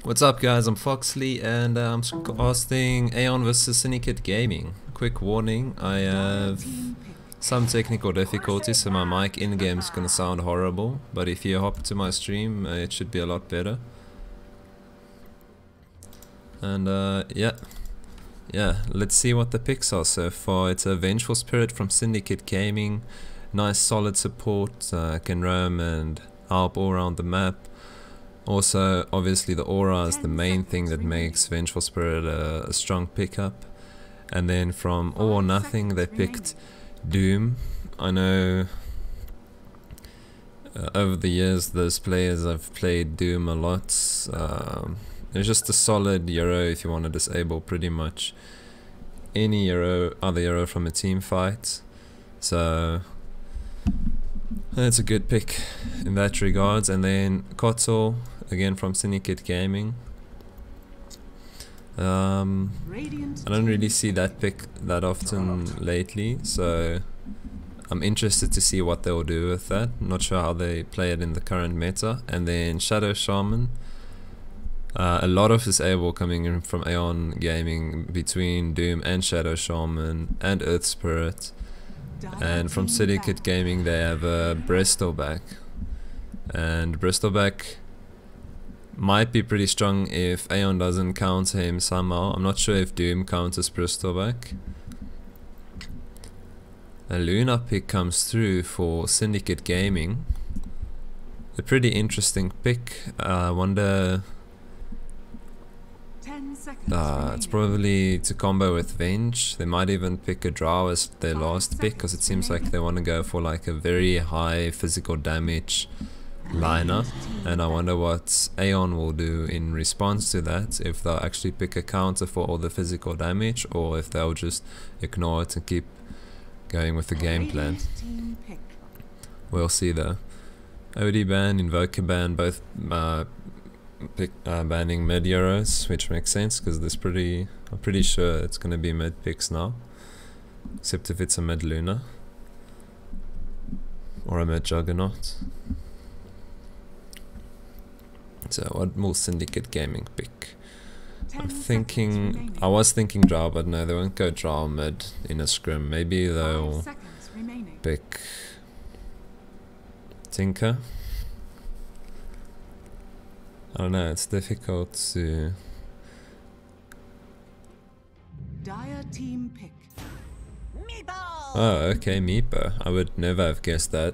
What's up guys, I'm Foxley and I'm casting AoN vs Syndicate Gaming. Quick warning, I have some technical difficulties, so my mic in-game is gonna sound horrible, but if you hop to my stream it should be a lot better. And yeah, let's see what the picks are so far. It's a Vengeful Spirit from Syndicate Gaming, nice solid support, can roam and help all around the map. Also, obviously the aura is the main thing that makes Vengeful Spirit a strong pickup. And then from All or Nothing they picked Doom. I know over the years those players have played Doom a lot. It's just a solid hero if you want to disable pretty much any other hero from a team fight. So that's a good pick in that regards. And then Kotal, again from Syndicate Gaming. I don't really see that pick that often lately, so I'm interested to see what they'll do with that. Not sure how they play it in the current meta. And then Shadow Shaman, a lot of disable coming in from AoN Gaming between Doom and Shadow Shaman and Earth Spirit. And from Syndicate Gaming they have Bristleback, and Bristleback might be pretty strong if AoN doesn't counter him somehow. I'm not sure if Doom counters Bristleback. A Luna pick comes through for Syndicate Gaming. A pretty interesting pick. I wonder... it's probably to combo with Venge. They might even pick a Drow as their last pick, because it seems like they want to go for like a very high physical damage lineup. And I wonder what AoN will do in response to that, if they'll actually pick a counter for all the physical damage, or if they'll just ignore it and keep going with the game plan. We'll see though. OD ban, Invoker ban, both banning mid heroes, which makes sense because I'm pretty sure it's gonna be mid picks now, except if it's a mid Luna or a mid Juggernaut. So what will Syndicate Gaming pick? I was thinking Drow, but no, they won't go Drow mid in a scrim. Maybe they'll pick Tinker. I don't know, it's difficult to... Dire team pick. Oh, okay, Meepo. I would never have guessed that.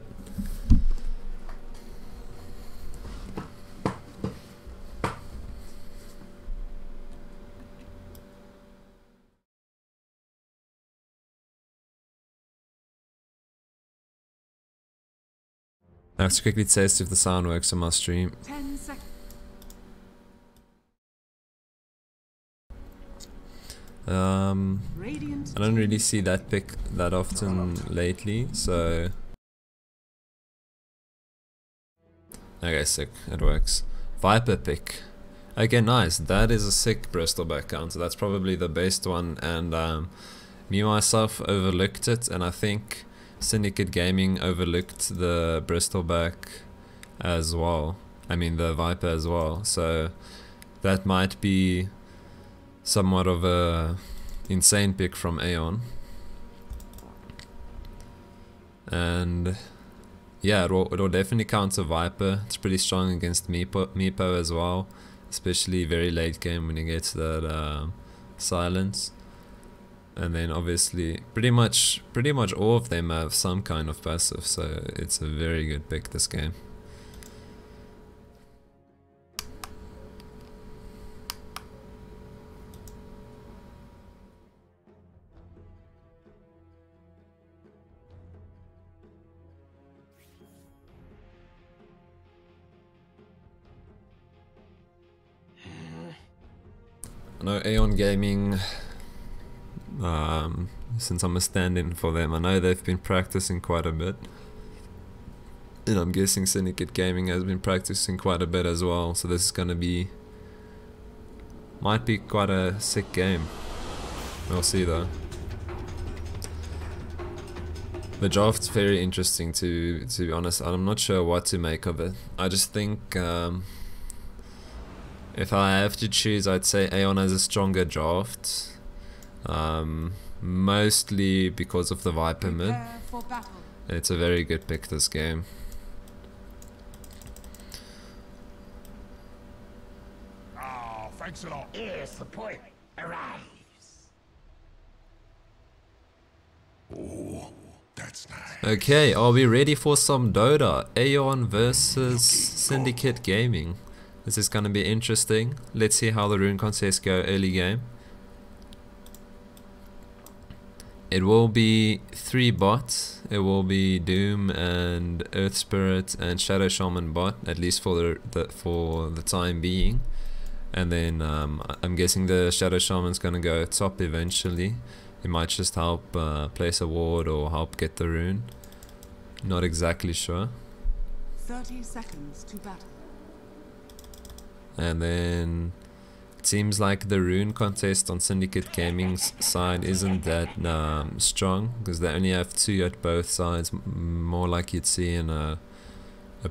I have to quickly test if the sound works on my stream. 10 seconds. I don't really see that pick that often lately, so... Okay, sick, it works. Viper pick. Okay, nice, that is a sick Bristleback counter, that's probably the best one, and me myself overlooked it, and I think Syndicate Gaming overlooked the Bristleback as well. I mean the Viper as well, so that might be somewhat of a insane pick from AoN. And yeah, it'll definitely counter Viper. It's pretty strong against Meepo as well, especially very late game when you get to that silence. And then obviously pretty much all of them have some kind of passive, so it's a very good pick this game. I know AoN Gaming, since I'm a stand-in for them, I know they've been practicing quite a bit. And I'm guessing Syndicate Gaming has been practicing quite a bit as well, so this is gonna be... might be quite a sick game. We'll see though. The draft's very interesting to be honest. I'm not sure what to make of it. I just think If I have to choose, I'd say AoN has a stronger draft. Mostly because of the Viper mid. Prepare for battle. It's a very good pick this game. Ah, thanks a lot. Here's the point. Arise. Oh, that's nice. Okay, are we ready for some Dota? AoN versus Syndicate Gaming. This is gonna be interesting. Let's see how the rune contests go early game. It will be 3 bots. It will be Doom and Earth Spirit and Shadow Shaman bot, at least for the time being. And then I'm guessing the Shadow Shaman's gonna go top eventually. He might just help place a ward or help get the rune. Not exactly sure. 30 seconds to battle. And then it seems like the rune contest on Syndicate Gaming's side isn't that strong, because they only have 2 at both sides, more like you'd see in a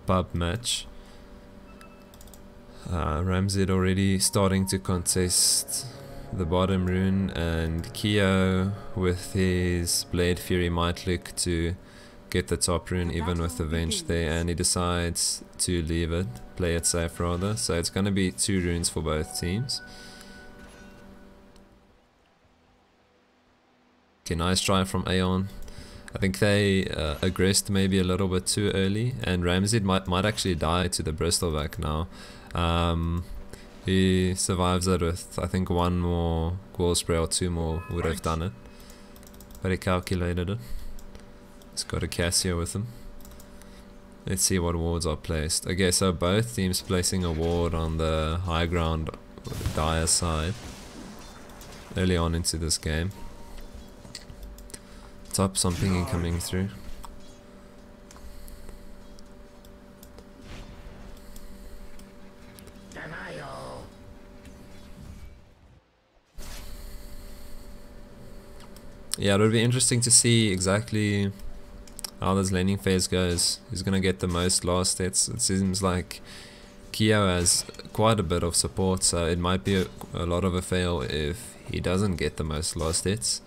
pub match. Ramsey already starting to contest the bottom rune, and Keo with his Blade Fury might look to get the top rune even with the Venge there, and he decides to leave it, play it safe rather. So it's gonna be 2 runes for both teams. Okay, nice try from AoN. I think they aggressed maybe a little bit too early, and Ramsey might actually die to the Bristleback now. He survives it with, I think, 1 more Ghoul Spray or 2 more would have done it, but he calculated it. He's got a Cassio with him. Let's see what wards are placed. Okay, so both teams placing a ward on the high ground, Dire side, early on into this game. Top something coming through. Denial. Yeah, it would be interesting to see exactly how this laning phase goes. Who's gonna get the most last hits? It seems like Keo has quite a bit of support, so it might be a lot of a fail if he doesn't get the most last hits.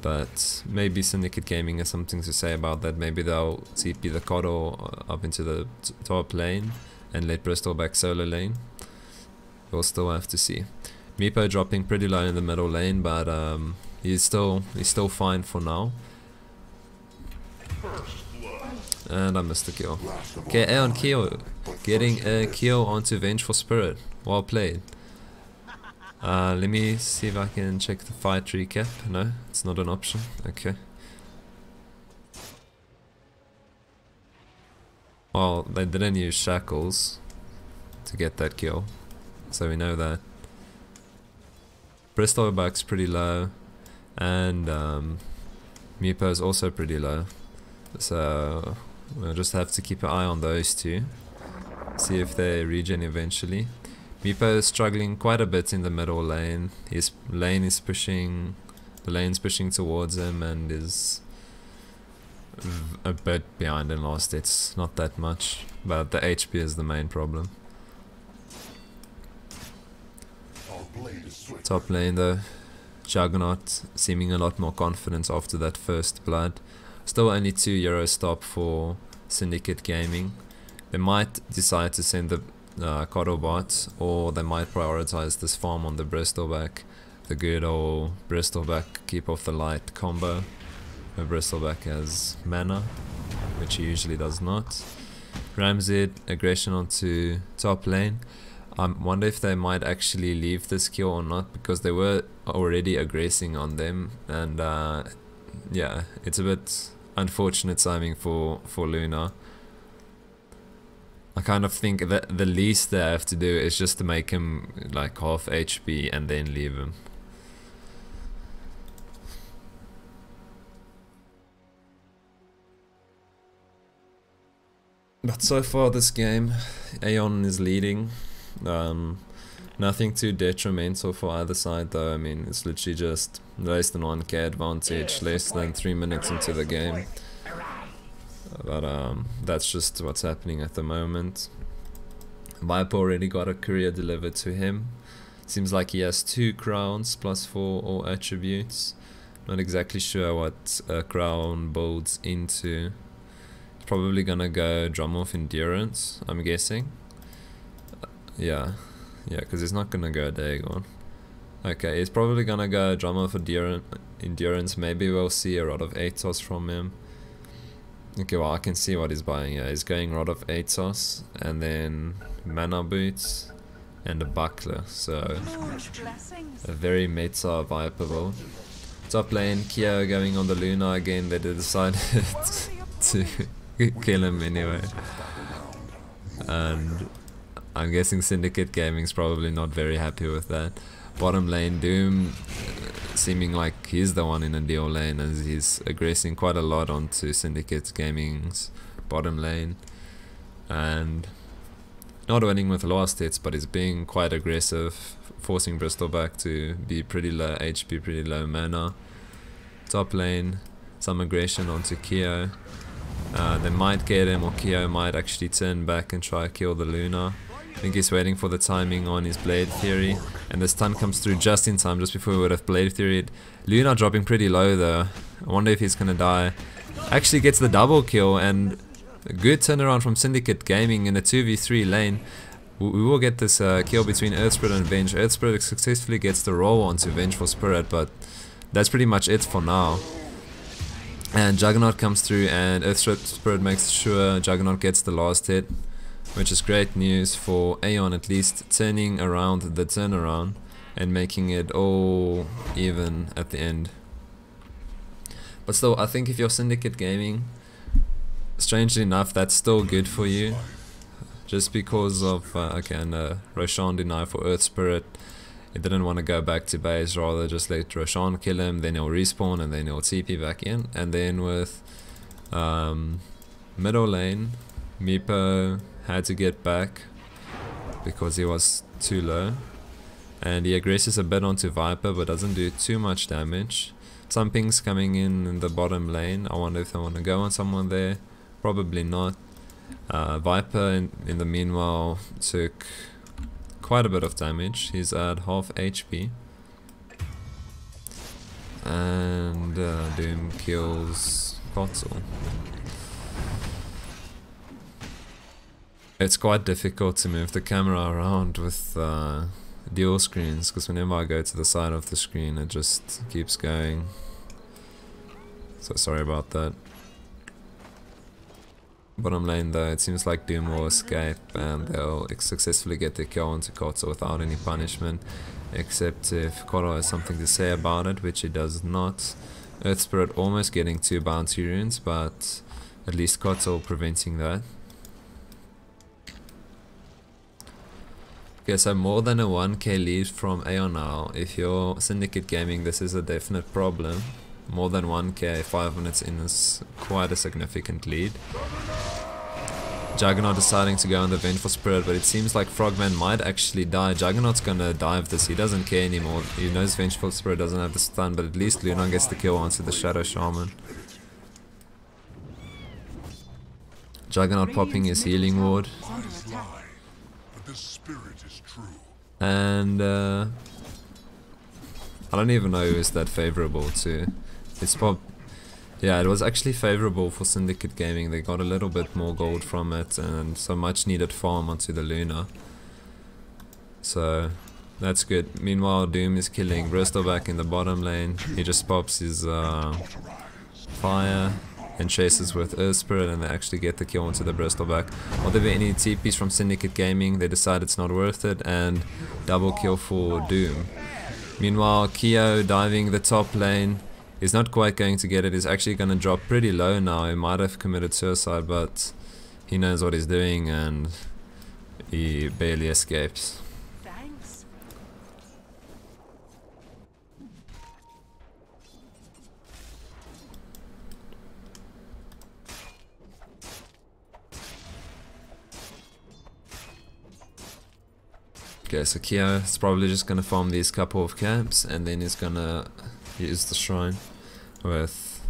But maybe Syndicate Gaming has something to say about that. Maybe they'll TP the Coddle up into the top lane and let Bristol back solo lane. We'll still have to see. Meepo dropping pretty low in the middle lane, but he's still fine for now. And I missed the kill. Okay, AoN Keo getting a kill onto Vengeful Spirit. Well played. Let me see if I can check the fight recap. No, it's not an option. Okay. Well, they didn't use shackles to get that kill, so we know that. Bristleback's pretty low, and Meepo is also pretty low. So we'll just have to keep an eye on those two. See if they regen eventually. Meepo is struggling quite a bit in the middle lane. His lane is pushing, the lane's pushing towards him and is a bit behind in last hits. Not that much, but the HP is the main problem. Top lane though, Juggernaut seeming a lot more confident after that first blood. Still only 2 euro stop for Syndicate Gaming. They might decide to send the Coddle bot, or they might prioritize this farm on the Bristleback. The good old Bristleback keep off the light combo, where Bristleback has mana, which he usually does not. Ramsey aggression onto top lane. I wonder if they might actually leave this kill or not, because they were already aggressing on them, and yeah, it's a bit unfortunate timing for Luna. I kind of think that the least they have to do is just to make him like half HP and then leave him. But so far this game, AoN is leading. Nothing too detrimental for either side though. I mean, it's literally just less than 1k advantage, less than 3 minutes into the game. But that's just what's happening at the moment. Viper already got a courier delivered to him. Seems like he has 2 crowns plus 4 all attributes. Not exactly sure what a crown builds into. Probably gonna go drum off endurance, I'm guessing. Yeah, because he's not gonna go Dagon. Okay, he's probably gonna go drum off endurance. Maybe we'll see a Rod of Atos from him. Okay, well, I can see what he's buying here. He's going Rod of Atos and then mana boots and a buckler. So a very meta Viper build. Top lane, Kyo going on the Luna again. They decided to kill him anyway. And I'm guessing Syndicate Gaming's probably not very happy with that. Bottom lane, Doom seeming like he's the one in a deal lane as he's aggressing quite a lot onto Syndicate Gaming's bottom lane. And not winning with last hits, but he's being quite aggressive, forcing Bristol back to be pretty low HP, pretty low mana. Top lane, some aggression onto Kyo. They might get him, or Kyo might actually turn back and try to kill the Luna. I think he's waiting for the timing on his Blade Theory, and the stun comes through just in time, just before we would have Blade Theoried. Luna dropping pretty low though. I wonder if he's gonna die. Actually gets the double kill, and a good turnaround from Syndicate Gaming in a 2v3 lane. We will get this kill between Earth Spirit and Venge. Earth Spirit successfully gets the roll onto Vengeful Spirit, but that's pretty much it for now. And Juggernaut comes through, and Earth Spirit makes sure Juggernaut gets the last hit, which is great news for AoN, at least turning around the turnaround and making it all even at the end. But still, I think if you're Syndicate Gaming, strangely enough, that's still good for you. Just because of, okay, and Roshan deny for Earth Spirit. He didn't want to go back to base, rather just let Roshan kill him, then he'll respawn and then he'll TP back in. And then with middle lane, Meepo had to get back because he was too low. And he aggresses a bit onto Viper but doesn't do too much damage. Some pings coming in the bottom lane. I wonder if they want to go on someone there. Probably not. Viper in the meanwhile took quite a bit of damage. He's at half HP. And Doom kills Kotzel. It's quite difficult to move the camera around with dual screens, because whenever I go to the side of the screen it just keeps going. So sorry about that. Bottom lane though, it seems like Doom will escape and they'll successfully get the kill onto Kotzel without any punishment, except if Kotzel has something to say about it, which he does not. Earth Spirit almost getting 2 bounty runes, but at least Kotzel preventing that. Okay, so more than a 1k lead from AoN now. If you're Syndicate Gaming, this is a definite problem. More than 1k 5 minutes in is quite a significant lead. Juggernaut deciding to go on the Vengeful Spirit, but it seems like Frogman might actually die. Juggernaut's gonna dive this, he doesn't care anymore. He knows Vengeful Spirit doesn't have the stun, but at least Luna gets the kill onto the Shadow Shaman. Juggernaut popping his healing ward. And I don't even know who is that favorable to. It's yeah, it was actually favorable for Syndicate Gaming. They got a little bit more gold from it and some much needed farm onto the Luna. So that's good. Meanwhile, Doom is killing Bristol back in the bottom lane. He just pops his fire and chases with Earth Spirit, and they actually get the kill onto the Bristol back. Will there be any TPs from Syndicate Gaming? They decide it's not worth it, and double kill for Doom. Meanwhile, Kyo diving the top lane. He's not quite going to get it. He's actually going to drop pretty low now. He might have committed suicide, but he knows what he's doing and he barely escapes. Thanks. Okay, so Kyo is probably just going to farm these couple of camps and then he's going to use the shrine with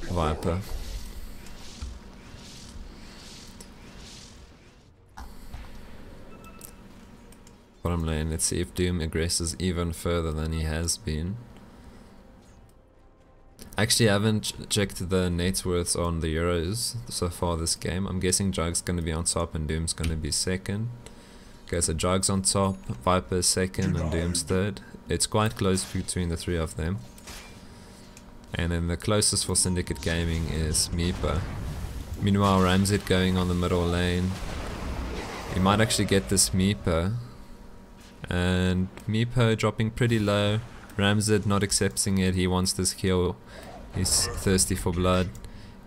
Viper. Bottom lane, let's see if Doom aggresses even further than he has been. Actually, I haven't checked the net worths on the Euros so far this game. I'm guessing Jug's going to be on top and Doom's going to be second. Okay, so Jug's on top, Viper's second and Doom's third. It's quite close between the three of them. And then the closest for Syndicate Gaming is Meepo. Meanwhile, Ramzit going on the middle lane. He might actually get this Meepo. And Meepo dropping pretty low. Ramzit not accepting it, he wants this kill. He's thirsty for blood.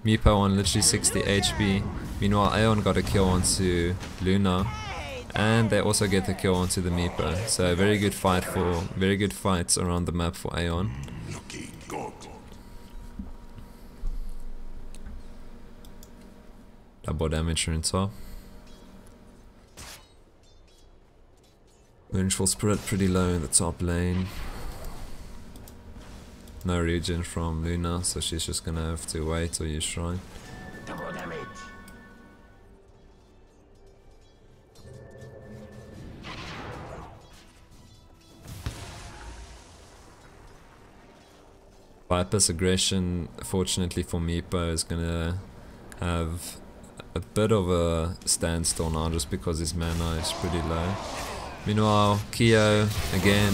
Meepo on literally 60 HP. Meanwhile, AoN got a kill onto Luna. And they also get the kill onto the Meepo. So very good fights around the map for AoN. Looking good. Double damage on top. Vengeful Spirit pretty low in the top lane. No regen from Luna, so she's just gonna have to wait or use Shrine. Double damage. Viper's aggression, fortunately for Meepo, is gonna have a bit of a standstill now just because his mana is pretty low. Meanwhile, Kyo again,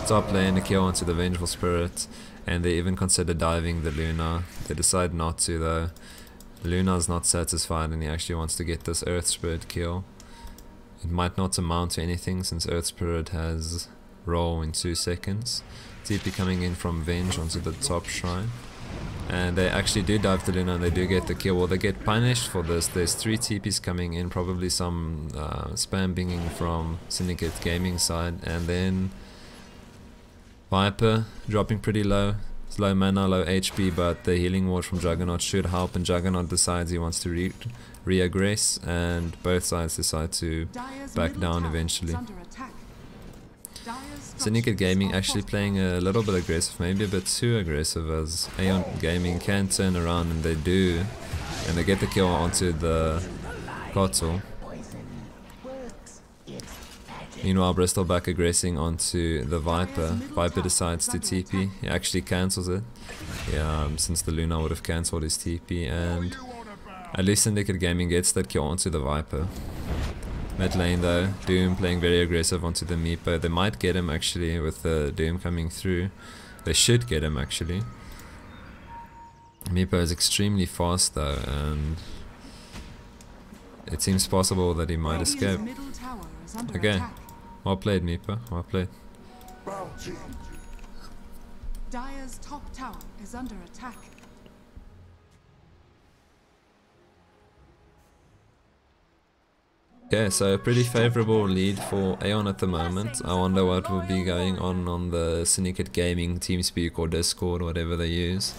top lane, a kill onto the Vengeful Spirit, and they even consider diving the Luna. They decide not to though. Luna's not satisfied and he actually wants to get this Earth Spirit kill. It might not amount to anything since Earth Spirit has roll in 2 seconds. TP coming in from Venge onto the top shrine. And they actually do dive the Luna and they do get the kill. Well, they get punished for this. There's 3 TPs coming in, probably some spam binging from Syndicate Gaming side. And then Viper dropping pretty low. It's low mana, low HP, but the healing ward from Juggernaut should help. And Juggernaut decides he wants to re-aggress, and both sides decide to back down eventually. Syndicate Gaming actually playing a little bit aggressive, maybe a bit too aggressive, as AoN Gaming can turn around, and they do, and they get the kill onto the Kotal. Meanwhile, Bristol back aggressing onto the Viper. Viper decides to TP, he actually cancels it, since the Luna would have cancelled his TP, and at least Syndicate Gaming gets that kill onto the Viper. Mid lane though, Doom playing very aggressive onto the Meepo. They might get him actually with the Doom coming through. They should get him actually. Meepo is extremely fast though, and it seems possible that he might escape. Okay, well played Meepo, well played. Dire's top tower is under attack. Okay, so a pretty favorable lead for AoN at the moment. I wonder what will be going on the Syndicate Gaming TeamSpeak or Discord, whatever they use.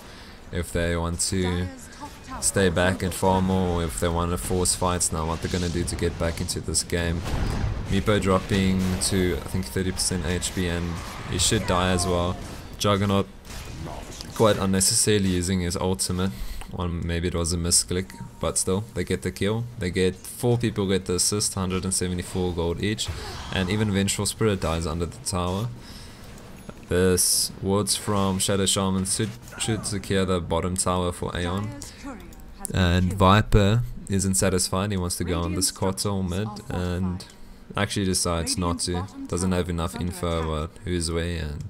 If they want to stay back and farm more, or if they want to force fights now, what they're going to do to get back into this game. Meepo dropping to, I think, 30% HP, and he should die as well. Juggernaut quite unnecessarily using his ultimate. Maybe it was a misclick, but still, they get the kill. They get 4 people get the assist, 174 gold each, and even Vengeful Spirit dies under the tower. This wards from Shadow Shaman should secure the bottom tower for AoN. And Viper isn't satisfied, he wants to go on this Kotal mid, and actually decides not to. Doesn't have enough info about who's where, and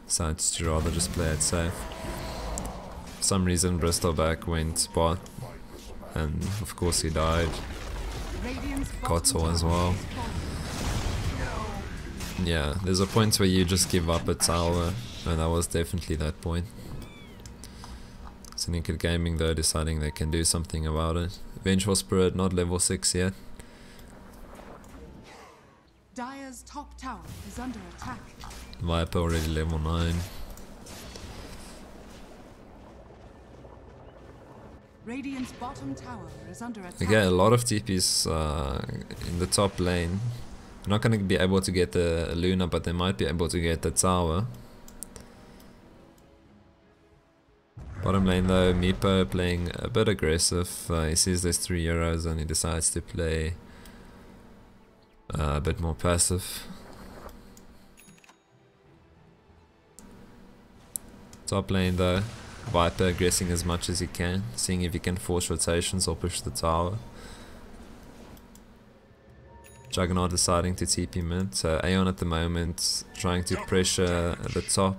decides to rather just play it safe. For some reason Bristol back went bot, and of course he died. Kotal as well. Yeah, there's a point where you just give up a tower, and that was definitely that point. Syndicate Gaming though deciding they can do something about it. Vengeful Spirit not level 6 yet. Dire's top tower is under attack. Viper already level 9. Radiant's bottom tower is under attack. Okay, a lot of TPs in the top lane. They're not going to be able to get the Luna, but they might be able to get the tower. Bottom lane though, Meepo playing a bit aggressive. He sees there's 3 euros and he decides to play a bit more passive. Top lane though, Viper aggressing as much as he can, seeing if he can force rotations or push the tower. Juggernaut deciding to TP mid, so AoN at the moment trying to pressure the top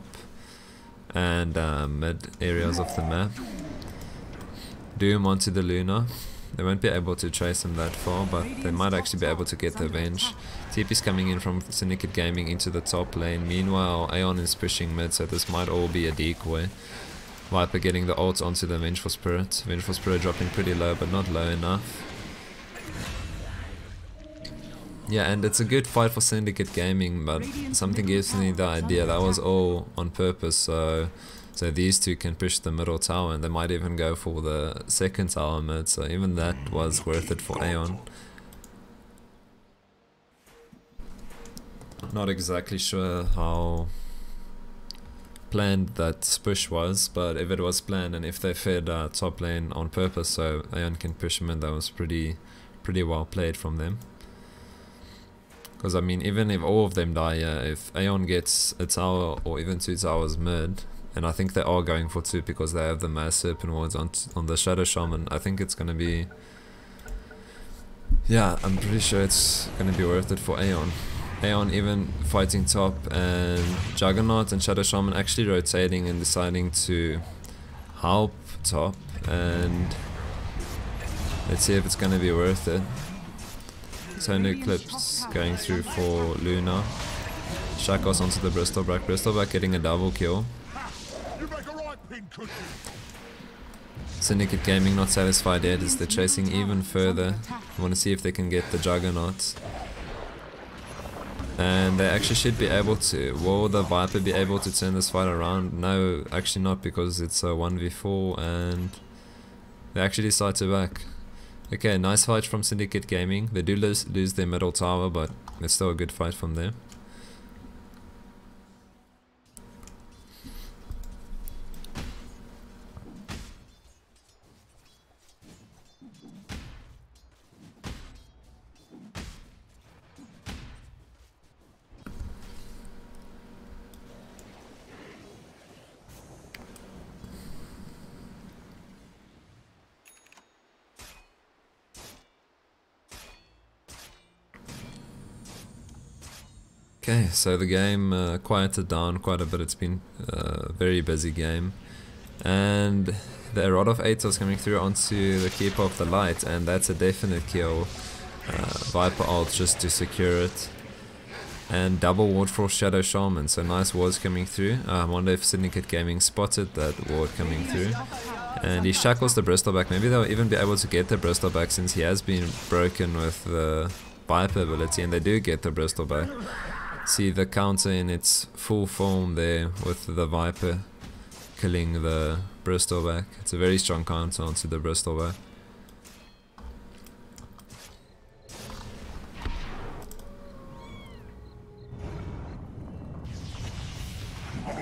and mid areas of the map. Doom onto the Luna. They won't be able to chase him that far, but they might actually be able to get the Avenge. TP's coming in from Syndicate Gaming into the top lane. Meanwhile, AoN is pushing mid, so this might all be a decoy. Viper getting the ult onto the Vengeful Spirit. Vengeful Spirit dropping pretty low, but not low enough. Yeah, and it's a good fight for Syndicate Gaming, but something gives me the idea that was all on purpose, so these two can push the middle tower, and they might even go for the second tower mid, so even that was worth it for AoN. Not exactly sure how planned that push was, but if it was planned and if they fed top lane on purpose so AoN can push him in, that was pretty well played from them. Because I mean, even if all of them die, if AoN gets a tower or even 2 towers mid, and I think they are going for 2 because they have the mass serpent wards on the Shadow Shaman, I think it's gonna be, yeah, I'm pretty sure it's gonna be worth it for AoN. AoN even fighting top, and Juggernaut and Shadow Shaman actually rotating and deciding to help top, and let's see if it's gonna be worth it. Solar Eclipse going through for Luna. Shackles onto the Bristleback. Bristleback getting a double kill. Syndicate Gaming not satisfied yet as they're chasing even further. I want to see if they can get the Juggernaut. And they actually should be able to. Will the Viper be able to turn this fight around? No, actually not, because it's a 1v4 and they actually decide to back. Okay, nice fight from Syndicate Gaming. They do lose their middle tower, but it's still a good fight from them. Okay, so the game quieted down quite a bit. It's been a very busy game, and the Rod of Atos coming through onto the Keeper of the Light, and that's a definite kill. Viper ult just to secure it, and double ward for Shadow Shaman, so nice wards coming through. I wonder if Syndicate Gaming spotted that ward coming through, and he shackles the Bristleback. Maybe they'll even be able to get the Bristleback since he has been broken with the Viper ability, and they do get the Bristleback. See the counter in its full form there with the Viper killing the Bristleback. It's a very strong counter onto the Bristleback.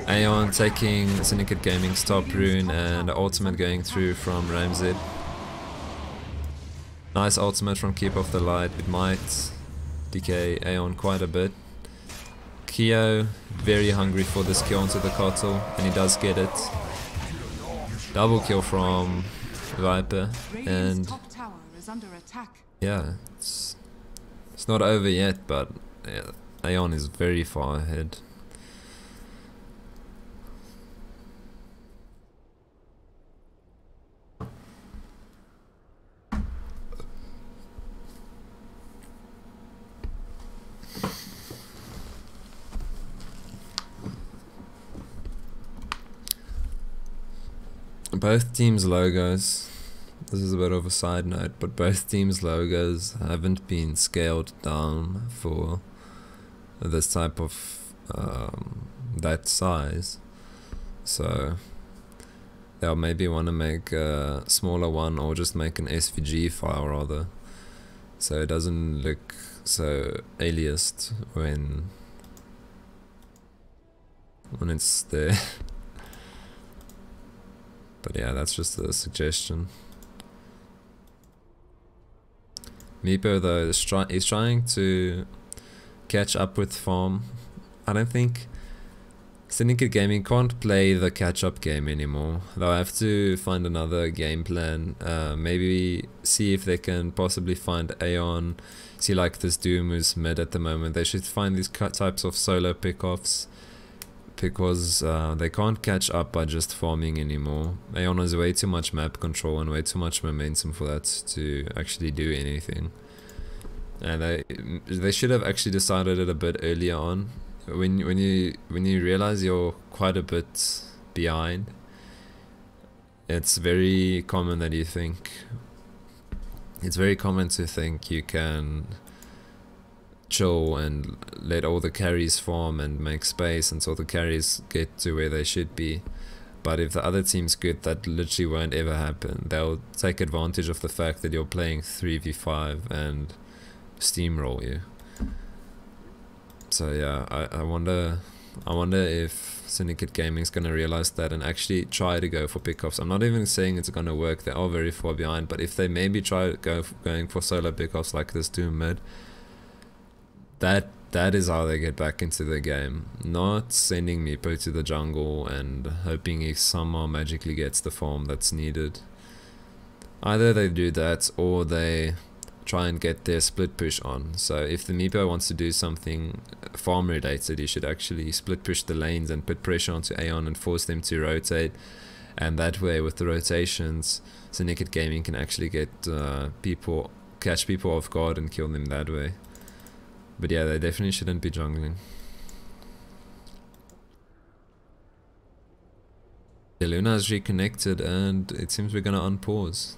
AoN taking Syndicate Gaming's top rune and ultimate going through from Ramzed. Nice ultimate from Keep of the Light. It might decay AoN quite a bit. Keo very hungry for this kill onto the Kotal, and he does get it. Double kill from Viper, and yeah, it's not over yet, but yeah, AoN is very far ahead. Both teams' logos, this is a bit of a side note, but both teams' logos haven't been scaled down for this type of that size, so they'll maybe want to make a smaller one, or just make an SVG file rather, so it doesn't look so aliased when it's there. But yeah, that's just a suggestion. Meepo though, he's trying to catch up with farm. I don't think Syndicate Gaming can't play the catch-up game anymore. They'll have to find another game plan. Maybe see if they can possibly find AoN. See, like this Doom who's mid at the moment. They should find these types of solo pick-offs, because they can't catch up by just farming anymore. AoN has way too much map control and way too much momentum for that to actually do anything. And they should have actually decided it a bit earlier on. When you realize you're quite a bit behind, it's very common that you think, it's very common to think you can chill and let all the carries farm and make space until the carries get to where they should be. But if the other team's good, that literally won't ever happen. They'll take advantage of the fact that you're playing 3v5 and steamroll you. So yeah, I wonder if Syndicate Gaming is gonna realize that and actually try to go for pickoffs. I'm not even saying it's gonna work. They are very far behind, but if they maybe try going for solo pickoffs like this Doom mid, that is how they get back into the game. Not sending Meepo to the jungle and hoping he somehow magically gets the farm that's needed. Either they do that or they try and get their split push on. So if the Meepo wants to do something farm related, he should actually split push the lanes and put pressure onto AoN and force them to rotate, and that way with the rotations Syndicate Gaming can actually get catch people off guard and kill them that way. But yeah, they definitely shouldn't be jungling. Yeah, Luna has reconnected and it seems we're gonna unpause.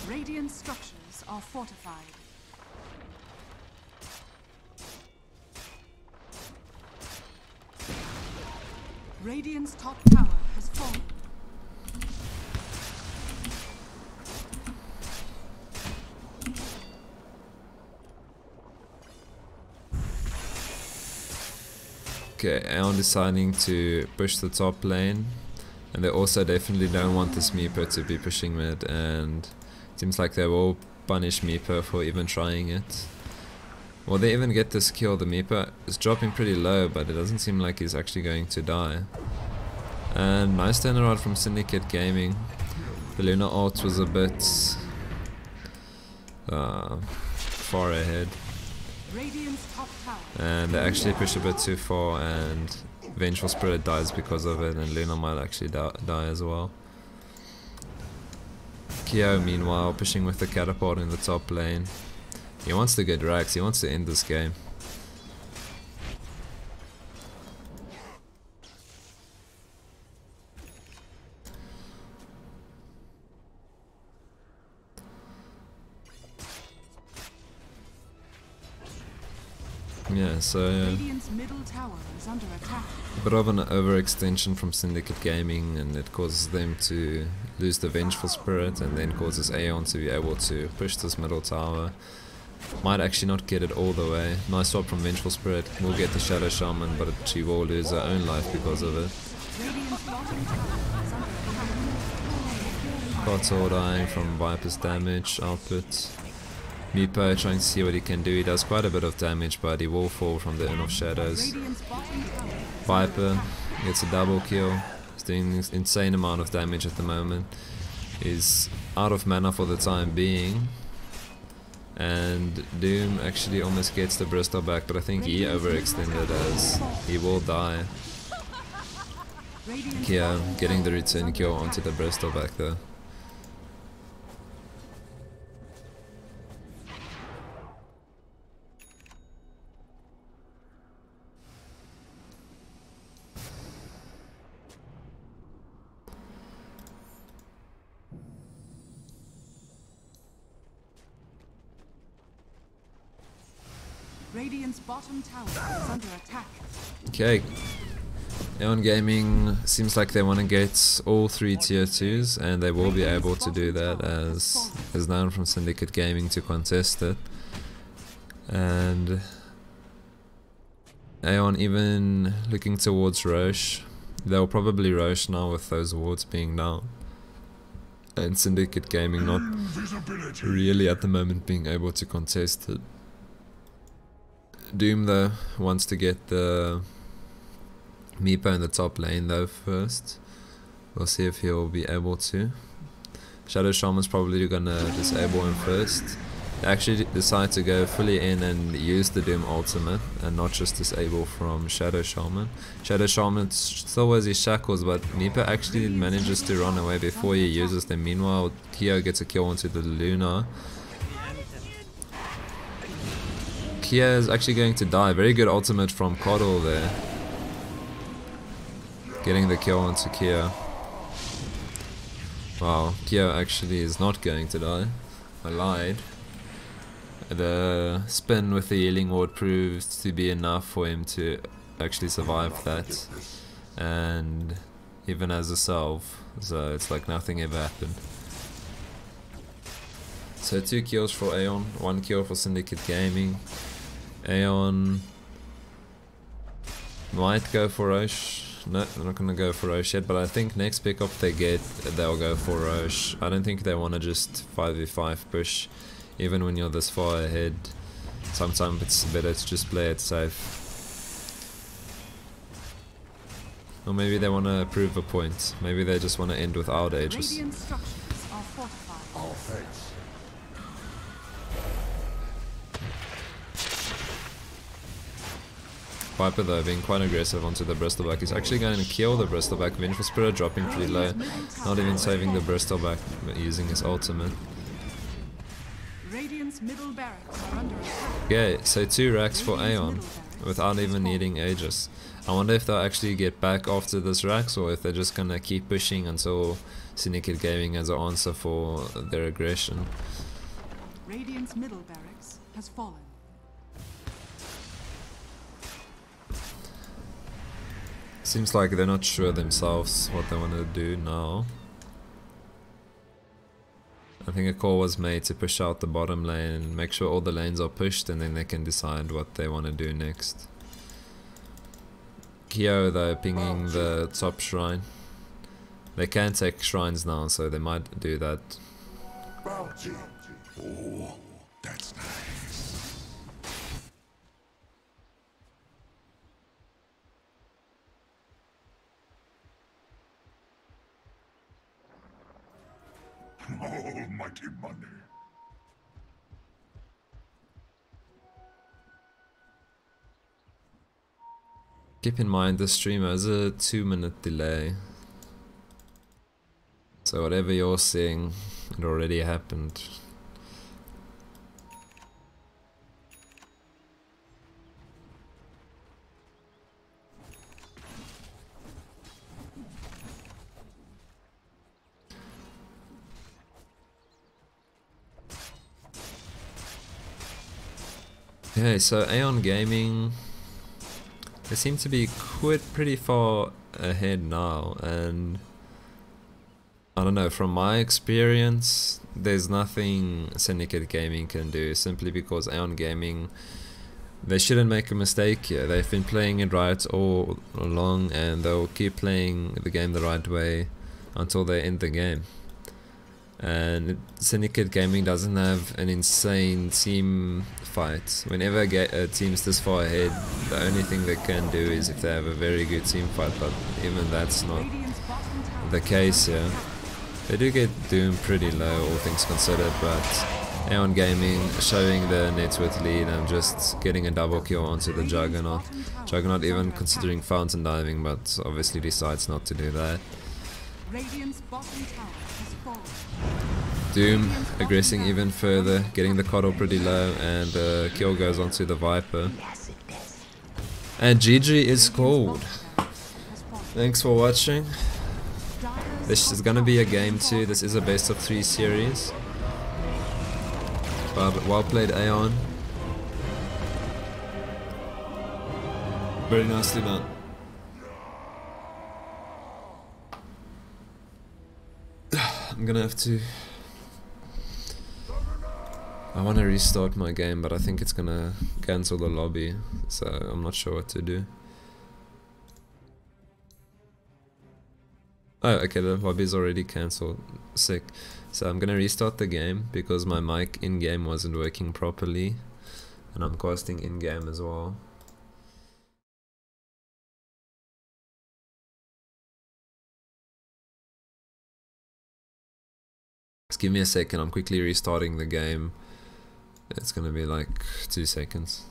Radiant structures are fortified. Radiant's top tower has fallen. Okay, AoN deciding to push the top lane, and they also definitely don't want this Meepo to be pushing mid, and it seems like they will punish Meepo for even trying it. Well, they even get this kill. The Meepo is dropping pretty low, but it doesn't seem like he's actually going to die. And nice turnaround from Syndicate Gaming. The Luna ult was a bit far ahead, Radiant's top tower. and they actually push a bit too far, and Vengeful Spirit dies because of it, and Luna might actually die as well. Kyo, meanwhile, pushing with the catapult in the top lane. He wants to get racks, he wants to end this game. Yeah, so Radiant's middle tower is under attack. a bit of an overextension from Syndicate Gaming, and it causes them to lose the Vengeful Spirit, and then causes AoN to be able to push this middle tower. Might actually not get it all the way. Nice swap from Vengeful Spirit. Will get the Shadow Shaman, but she will lose her own life because of it. Radiant's bottom tower is under attack. Kotal dying from Viper's damage output. Meepo trying to see what he can do. He does quite a bit of damage, but he will fall from the Inn of Shadows. Radiant's bottom tower. Viper gets a double kill. He's doing an insane amount of damage at the moment. He's out of mana for the time being. And Doom actually almost gets the Bristol back, but I think he overextended as he will die. Kia getting the return kill onto the Bristol back though. Radiant's bottom tower is under attack. Okay. AoN Gaming seems like they want to get all 3 tier 2s, and they will be able to do that as is known from Syndicate Gaming to contest it. And AoN even looking towards Roche. They'll probably Roche now with those wards being down. And Syndicate Gaming not really at the moment being able to contest it. Doom though wants to get the Meepo in the top lane though first. We'll see if he'll be able to. Shadow Shaman's probably gonna disable him first. They actually decide to go fully in and use the Doom ultimate and not just disable from Shadow Shaman. Shadow Shaman still has his shackles, but Meepo actually manages to run away before he uses them. Meanwhile, Kyo gets a kill onto the Luna. Kia is actually going to die. Very good ultimate from Coddle there. Getting the kill onto Kia. Wow, Kia actually is not going to die. I lied. The spin with the healing ward proves to be enough for him to actually survive that. And even as a salve, so it's like nothing ever happened. So 2 kills for AoN, 1 kill for Syndicate Gaming. AoN might go for Roche. No, they're not gonna go for Roche yet, but I think next pickup they get, they'll go for Roche. I don't think they want to just 5v5 push, even when you're this far ahead. Sometimes it's better to just play it safe. Or maybe they want to prove a point. Maybe they just want to end without Aegis. Radiant structures are fortified. All thanks. Viper though being quite aggressive onto the Bristleback. He's actually going to kill the Bristleback. Vengeful Spirit dropping pretty low. Not even saving the Bristleback using his ultimate. Radiant's middle barracks are under attack. Okay, so 2 racks for AoN without even needing Aegis. I wonder if they'll actually get back after this racks or if they're just gonna keep pushing until Syndicate Gaming has an answer for their aggression. Radiant's middle barracks has fallen. Seems like they're not sure themselves what they want to do now. I think a call was made to push out the bottom lane and make sure all the lanes are pushed, and then they can decide what they want to do next. Kyo though pinging the top shrine. They can take shrines now, so they might do that. Bounty. Oh, that's nice. Almighty money. Keep in mind the stream has a 2-minute delay. So whatever you're seeing, it already happened. Okay, so AoN Gaming, they seem to be pretty far ahead now, and I don't know, from my experience, there's nothing Syndicate Gaming can do, simply because AoN Gaming, they shouldn't make a mistake here. They've been playing it right all along, and they'll keep playing the game the right way until they end the game. And Syndicate Gaming doesn't have an insane team fight. Whenever a team's this far ahead, the only thing they can do is if they have a very good team fight, but even that's not the case here. They do get Doom pretty low, all things considered, but AoN Gaming showing the net worth lead and just getting a double kill onto the Juggernaut. Juggernaut even considering fountain diving, but obviously decides not to do that. Radiant's bottom tower has fallen. Doom aggressing even further, getting the Coddle pretty low, and the kill goes onto the Viper. And GG is called. Thanks for watching. This is gonna be a game 2. This is a best of 3 series. But well played, AoN. Very nicely done. I'm gonna have to I want to restart my game, but I think it's gonna cancel the lobby, so I'm not sure what to do. Oh, okay, the lobby's already cancelled. Sick. So I'm gonna restart the game because my mic in-game wasn't working properly, and I'm casting in-game as well. Just give me a second, I'm quickly restarting the game. It's gonna be like 2 seconds.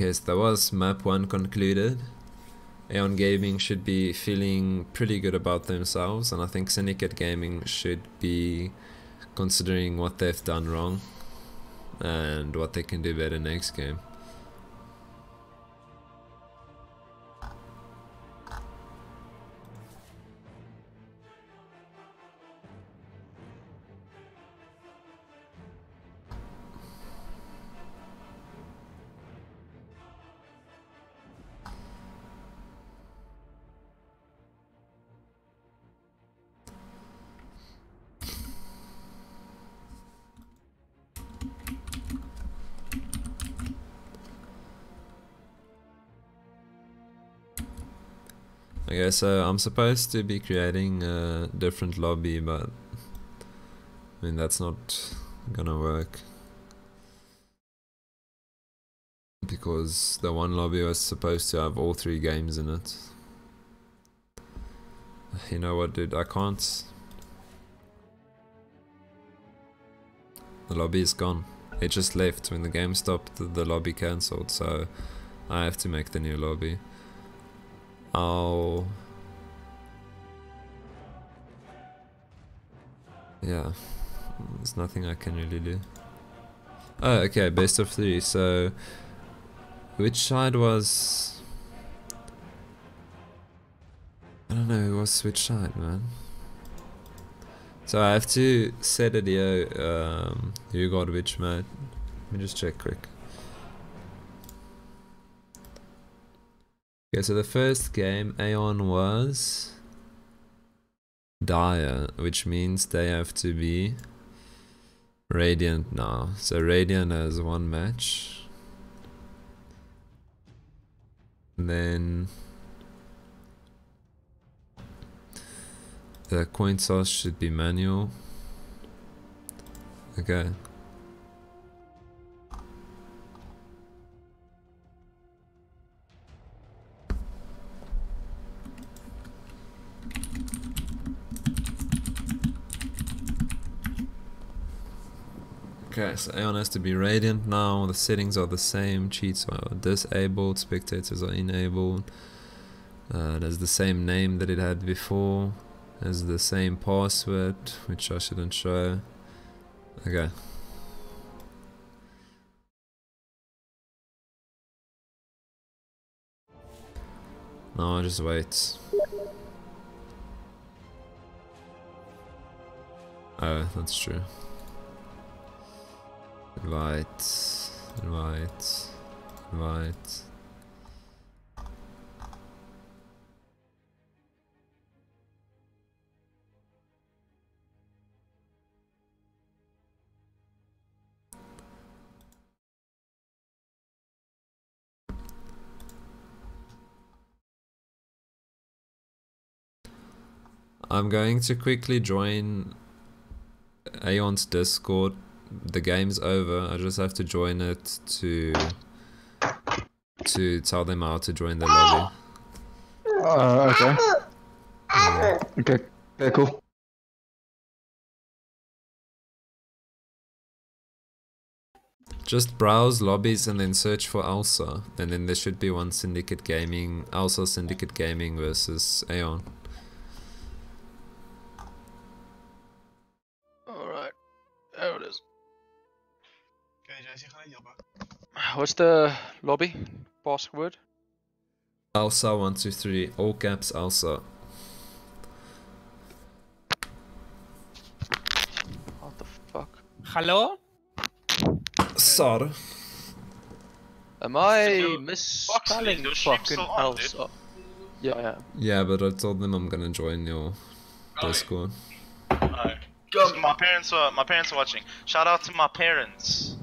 Okay, so that was map 1 concluded. AoN Gaming should be feeling pretty good about themselves, and I think Syndicate Gaming should be considering what they've done wrong and what they can do better next game. Okay, so I'm supposed to be creating a different lobby, but I mean that's not gonna work because the one lobby was supposed to have all 3 games in it. You know what, dude, I can't. The lobby is gone. It just left when the game stopped. The lobby cancelled, so I have to make the new lobby. Yeah, there's nothing I can really do. Oh, okay, best of 3. So which side was... I don't know who was which side, man. So I have to set it here, who got which map. Let me just check quick. Okay, so the first game, AoN was Dire, which means they have to be Radiant now. So Radiant has 1 match. And then the coin toss should be manual. Okay. Okay, so AoN has to be Radiant now. The settings are the same. Cheats are disabled. Spectators are enabled. It has the same name that it had before. It has the same password, which I shouldn't show. Okay. No, just wait. Oh, that's true. Invite, invite, invite. I'm going to quickly join AoN's Discord. The game's over. I just have to join it to tell them how to join the lobby. Okay. Okay. Okay, cool. Just browse lobbies and then search for ELSA, and then there should be one Syndicate Gaming, ELSA Syndicate Gaming versus AoN. Alright, there it is. What's the lobby password? ELSA 123, all caps ELSA. What the fuck? Hello? Sorry. Am I misspelling fucking ELSA? Yeah. Yeah, but I told them I'm gonna join your Discord. Go. My parents are watching. Shout out to my parents.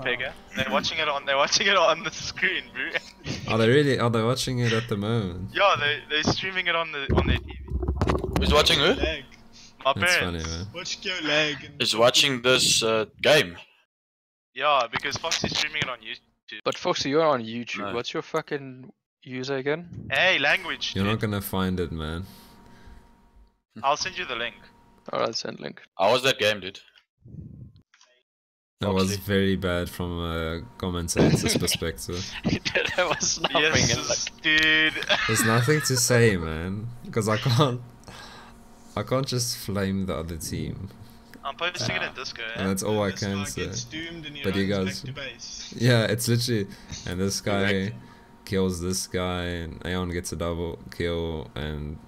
Pega. They're watching it on the screen, bro. Are they watching it at the moment? Yeah, they're streaming it on their TV. Who's watching who? Lag. My That's parents. funny, man. Watch Go lag. And Is watching this game. Yeah, because Foxy's streaming it on YouTube. But Foxy, you're on YouTube. No. What's your fucking user again? Hey, language. You're dude. not gonna find it, man. I'll send you the link. Alright, send link. How was that game, dude? That was Foxy. very bad from a commentator's perspective. There was nothing in Yes, dude. There's nothing to say, man, because I can't just flame the other team. I'm posting it in Disco. And that's all I this can guy say. gets doomed and he But you runs guys- back to base. Yeah, it's literally, and this guy Correct. kills this guy, and AoN gets a double kill, and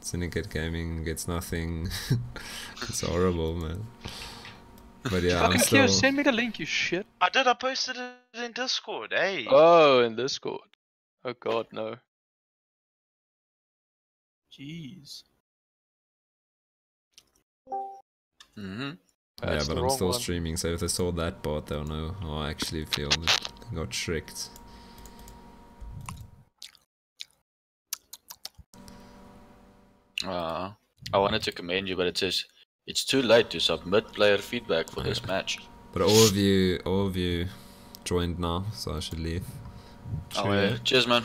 Syndicate Gaming gets nothing. It's horrible, man. But yeah, I'm Fucking still. Keo, send me the link, you shit. I posted it in Discord. Hey. Oh, in Discord. Oh god, no. Jeez. Mm-hmm. Yeah, That's but the I'm wrong still one. streaming, so if they saw that part, they'll know how I actually feel. They got tricked. I wanted to commend you, but it says it's too late to submit player feedback for this match. But all of you joined now, so I should leave. Oh, yeah. Cheers, man.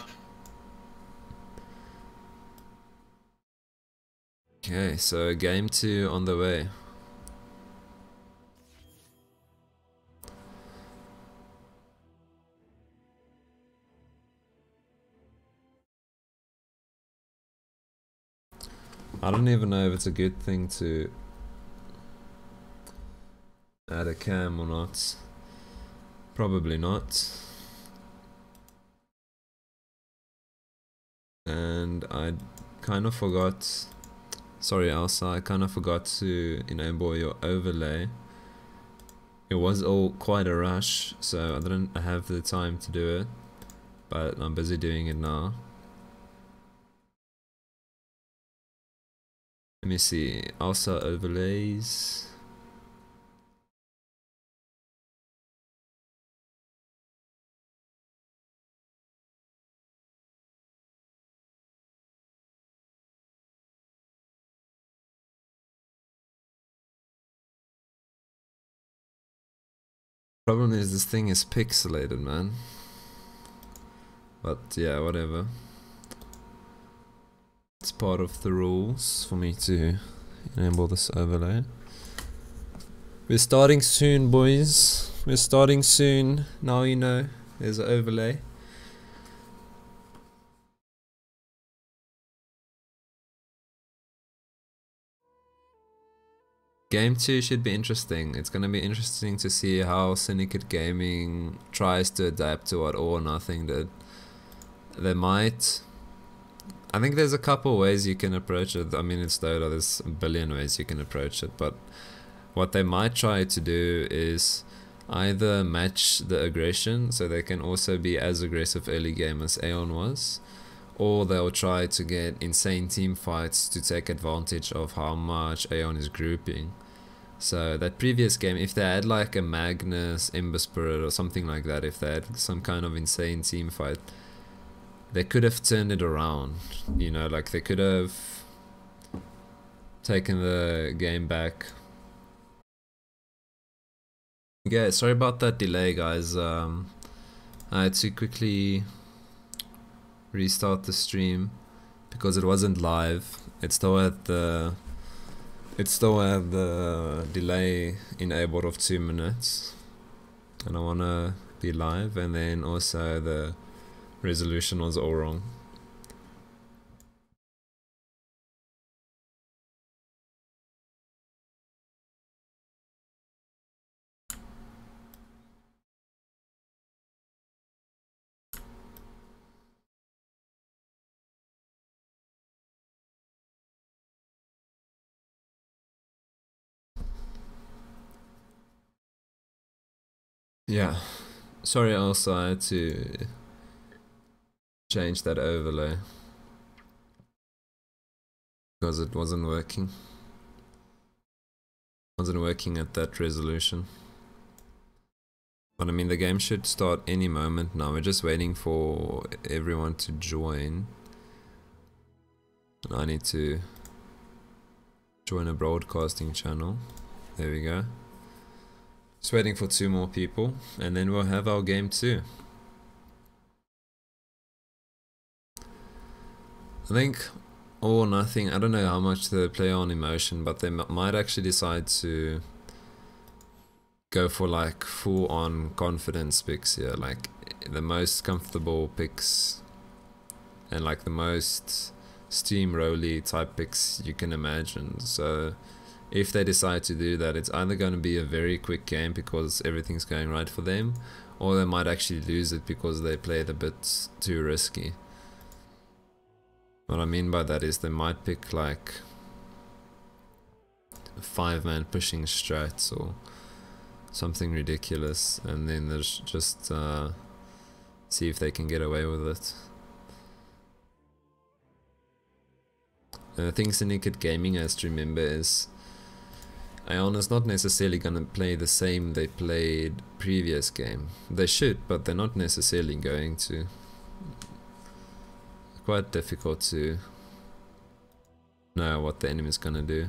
Okay, so game 2 on the way. I don't even know if it's a good thing to add a cam or not. Probably not. And I kind of forgot. Sorry, ELSA, I kind of forgot to enable your overlay. It was all quite a rush, so I didn't have the time to do it. But I'm busy doing it now. Let me see, ELSA overlays. Problem is this thing is pixelated, man. But yeah, whatever. It's part of the rules for me to enable this overlay. We're starting soon, boys. We're starting soon. Now you know there's an overlay. Game 2 should be interesting. It's gonna be interesting to see how Syndicate Gaming tries to adapt to what All or Nothing did. They might... I think there's a couple ways you can approach it. I mean, it's Dota, there's a billion ways you can approach it, but what they might try to do is either match the aggression, so they can also be as aggressive early game as AoN was, or they'll try to get insane team fights to take advantage of how much AoN is grouping. So that previous game, if they had like a Magnus, Ember Spirit or something like that, if they had some kind of insane team fight, they could have turned it around, you know, like they could have taken the game back. Yeah, sorry about that delay, guys. I had to quickly restart the stream because it wasn't live. It still had the delay enabled of 2 minutes, and I wanna be live, and then also the resolution was all wrong. Yeah, sorry, also I had to change that overlay because it wasn't working. Wasn't working at that resolution. But I mean, the game should start any moment now. We're just waiting for everyone to join. And I need to join a broadcasting channel. There we go. Just waiting for 2 more people, and then we'll have our game too. I think all or nothing. I don't know how much they play on emotion, but they might actually decide to go for like full on confidence picks here, like the most comfortable picks and like the most steamrolly type picks you can imagine. So if they decide to do that, it's either going to be a very quick game because everything's going right for them, or they might actually lose it because they played a bit too risky. What I mean by that is they might pick like 5-man pushing strats or something ridiculous, and then there's just see if they can get away with it. And the thing Syndicate Gaming has to remember is AoN is not necessarily going to play the same they played previous game. They should, but they're not necessarily going to. Quite difficult to know what the enemy is going to do.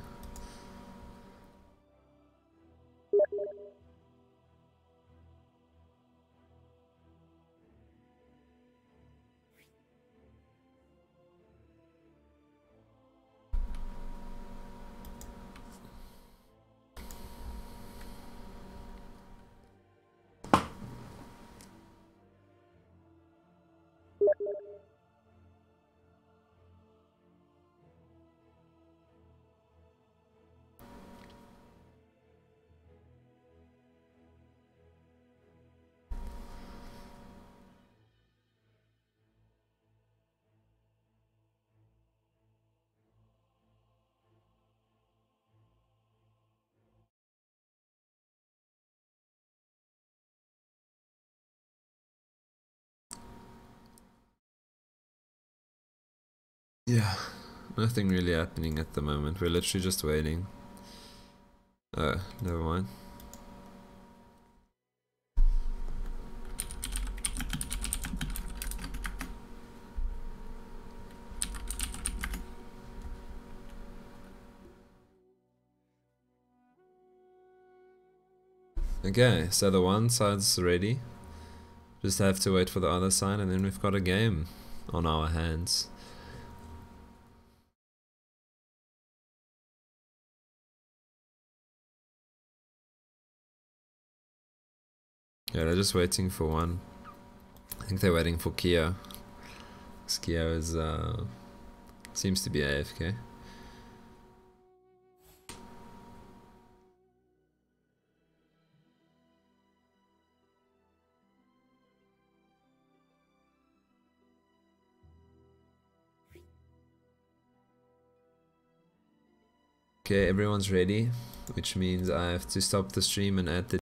Yeah, nothing really happening at the moment. We're literally just waiting. Oh, never mind. Okay, so the one side's ready. Just have to wait for the other side, and then we've got a game on our hands. Yeah, they're just waiting for one. I think they're waiting for Keo. Keo is seems to be AFK. Okay, everyone's ready, which means I have to stop the stream and add the